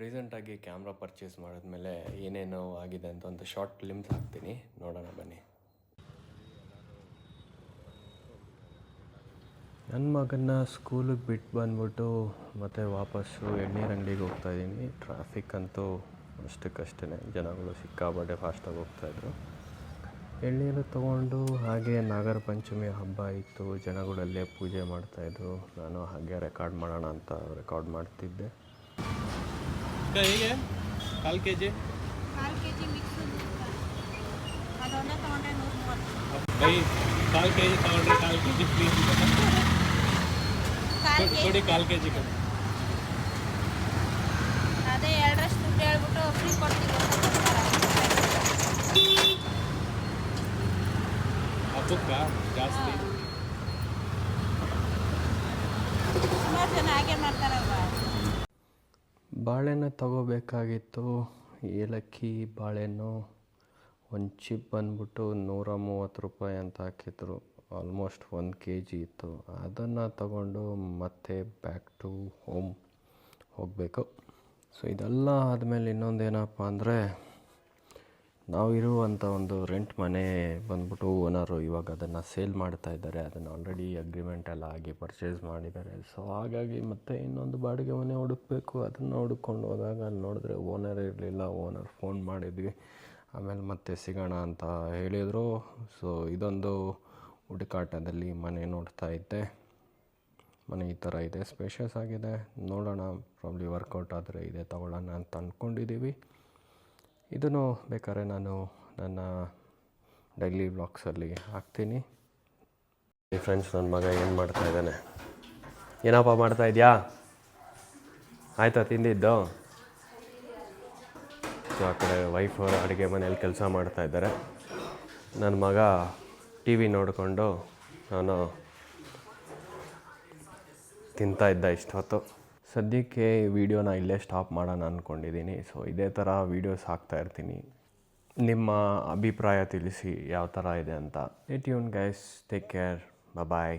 ರೀಸೆಂಟಾಗಿ camera purchase ಮಾಡಿದ್ಮೇಲೆ ಏನೇನು ಆಗಿದೆ ಅಂತ ಒಂದು ಶಾರ್ಟ್ ಫಿಲ್ಮ್ಸ್ ಹಾಕ್ತೀನಿ, ನೋಡೋಣ ಬನ್ನಿ. ನನ್ನ ಮಗನ್ನ ಸ್ಕೂಲಿಗೆ ಬಿಟ್ಟು ಬಂದ್ಬಿಟ್ಟು ಮತ್ತೆ ವಾಪಸ್ಸು ಎಳ್ನೀರು ಅಂಗಡಿಗೆ ಹೋಗ್ತಾಯಿದ್ದೀನಿ. ಟ್ರಾಫಿಕ್ ಅಂತೂ ಅಷ್ಟಕ್ಕಷ್ಟೇ, ಜನಗಳು ಸಿಕ್ಕಾಪಟ್ಟೆ ಫಾಸ್ಟಾಗಿ ಹೋಗ್ತಾಯಿದ್ರು. ಎಳ್ನೀರು ತೊಗೊಂಡು ಹಾಗೆ ನಾಗರ ಪಂಚಮಿ ಹಬ್ಬ ಇತ್ತು, ಜನಗಳಲ್ಲೇ ಪೂಜೆ ಮಾಡ್ತಾಯಿದ್ರು. ನಾನು ಹಾಗೆ ರೆಕಾರ್ಡ್ ಮಾಡೋಣ ಅಂತ ರೆಕಾರ್ಡ್ ಮಾಡ್ತಿದ್ದೆ. ಹೇಗೆ ಕಾಲು ಕೆ ಜಿ ಮಿಕ್ಸ್ ಅದೊಂದೇ ತೊಗೊಂಡ್ರೆ 130. ಬೈ ಕಾಲು ಕೆ ಜಿ ತೊಗೊಂಡ್ರೆ ಕಾಲು ಕೆ ಜಿ ಪ್ಲೀಸ್ ಕೊಡಿ, ಕಾಲು ಕೆ ಜಿ ಕೊಡಿ. ಅದೇ ಎರಡರಷ್ಟು ದುಡ್ಡು ಹೇಳ್ಬಿಟ್ಟು ಫ್ರೀ ಕೊಡ್ತೀವಿ ಹಬ್ಬಕ್ಕ ಜಾಸ್ತಿ ಸುಮಾರು ಜನ ಹಾಗೆ ಮಾಡ್ತಾರಲ್ವ. ಬಾಳೆಹಣ್ಣು ತಗೋಬೇಕಾಗಿತ್ತು. ಏಲಕ್ಕಿ ಬಾಳೆಹಣ್ಣು ಒಂದು ಚಿಪ್ ಬಂದ್ಬಿಟ್ಟು 130 ರೂಪಾಯಿ ಅಂತ ಹಾಕಿದ್ರು. ಆಲ್ಮೋಸ್ಟ್ 1 kg ಇತ್ತು. ಅದನ್ನು ತಗೊಂಡು ಮತ್ತೆ ಬ್ಯಾಕ್ ಟು ಹೋಮ್ ಹೋಗಬೇಕು. ಸೊ ಇದೆಲ್ಲ ಆದಮೇಲೆ ಇನ್ನೊಂದೇನಪ್ಪ ಅಂದರೆ, ನಾವು ಇರುವಂಥ ಒಂದು ರೆಂಟ್ ಮನೆ ಬಂದ್ಬಿಟ್ಟು ಓನರು ಇವಾಗ ಅದನ್ನು ಸೇಲ್ ಮಾಡ್ತಾ ಇದ್ದಾರೆ. ಅದನ್ನು ಆಲ್ರೆಡಿ ಅಗ್ರಿಮೆಂಟ್ ಎಲ್ಲ ಆಗಿ ಪರ್ಚೇಸ್ ಮಾಡಿದ್ದಾರೆ. ಸೊ ಹಾಗಾಗಿ ಮತ್ತೆ ಇನ್ನೊಂದು ಬಾಡಿಗೆ ಮನೆ ಹುಡುಕಬೇಕು. ಅದನ್ನು ಹುಡುಕೊಂಡು ಹೋದಾಗ ಅಲ್ಲಿ ನೋಡಿದ್ರೆ ಓನರ್ ಇರಲಿಲ್ಲ. ಓನರ್ ಫೋನ್ ಮಾಡಿದ್ವಿ, ಆಮೇಲೆ ಮತ್ತೆ ಸಿಗೋಣ ಅಂತ ಹೇಳಿದರು. ಸೊ ಇದೊಂದು ಹುಡುಕಾಟದಲ್ಲಿ ಮನೆ ನೋಡ್ತಾ ಇದ್ದೆ. ಮನೆ ಈ ಥರ ಇದೆ, ಸ್ಪೇಷಿಯಸ್ ಆಗಿದೆ. ನೋಡೋಣ, ಪ್ರಾಬ್ಲಿ ವರ್ಕೌಟ್ ಆದರೆ ಇದೆ ತಗೊಳ್ಳೋಣ ಅಂತ ಅಂದ್ಕೊಂಡಿದ್ದೀವಿ. ಇದನ್ನು ಬೇಕಾದ್ರೆ ನಾನು ನನ್ನ ಡೈಲಿ ವ್ಲಾಗ್ಸಲ್ಲಿ ಹಾಕ್ತೀನಿ. ಫ್ರೆಂಡ್ಸ್, ನನ್ನ ಮಗ ಏನು ಮಾಡ್ತಾ ಇದ್ದಾನೆ? ಏನಪ್ಪ ಮಾಡ್ತಾ ಇದೆಯಾ? ಆಯಿತಾ ತಿಂದಿದ್ದು? ಸೊ ಆ ಕಡೆ ವೈಫ್ ಅಡುಗೆ ಮನೆಯಲ್ಲಿ ಕೆಲಸ ಮಾಡ್ತಾಯಿದ್ದಾರೆ. ನನ್ನ ಮಗ ಟಿ ವಿ ನೋಡಿಕೊಂಡು ನಾನು ತಿಂತಾ ಇದ್ದ ಇಷ್ಟೊತ್ತು. ಸದ್ಯಕ್ಕೆ ಈ ವಿಡಿಯೋನ ಇಲ್ಲೇ ಸ್ಟಾಪ್ ಮಾಡೋಣ ಅಂದ್ಕೊಂಡಿದ್ದೀನಿ. ಸೊ ಇದೇ ಥರ ವೀಡಿಯೋಸ್ ಹಾಕ್ತಾಯಿರ್ತೀನಿ. ನಿಮ್ಮ ಅಭಿಪ್ರಾಯ ತಿಳಿಸಿ ಯಾವ ಥರ ಇದೆ ಅಂತ. Stay tune guys, take care, ಬಾಯ್.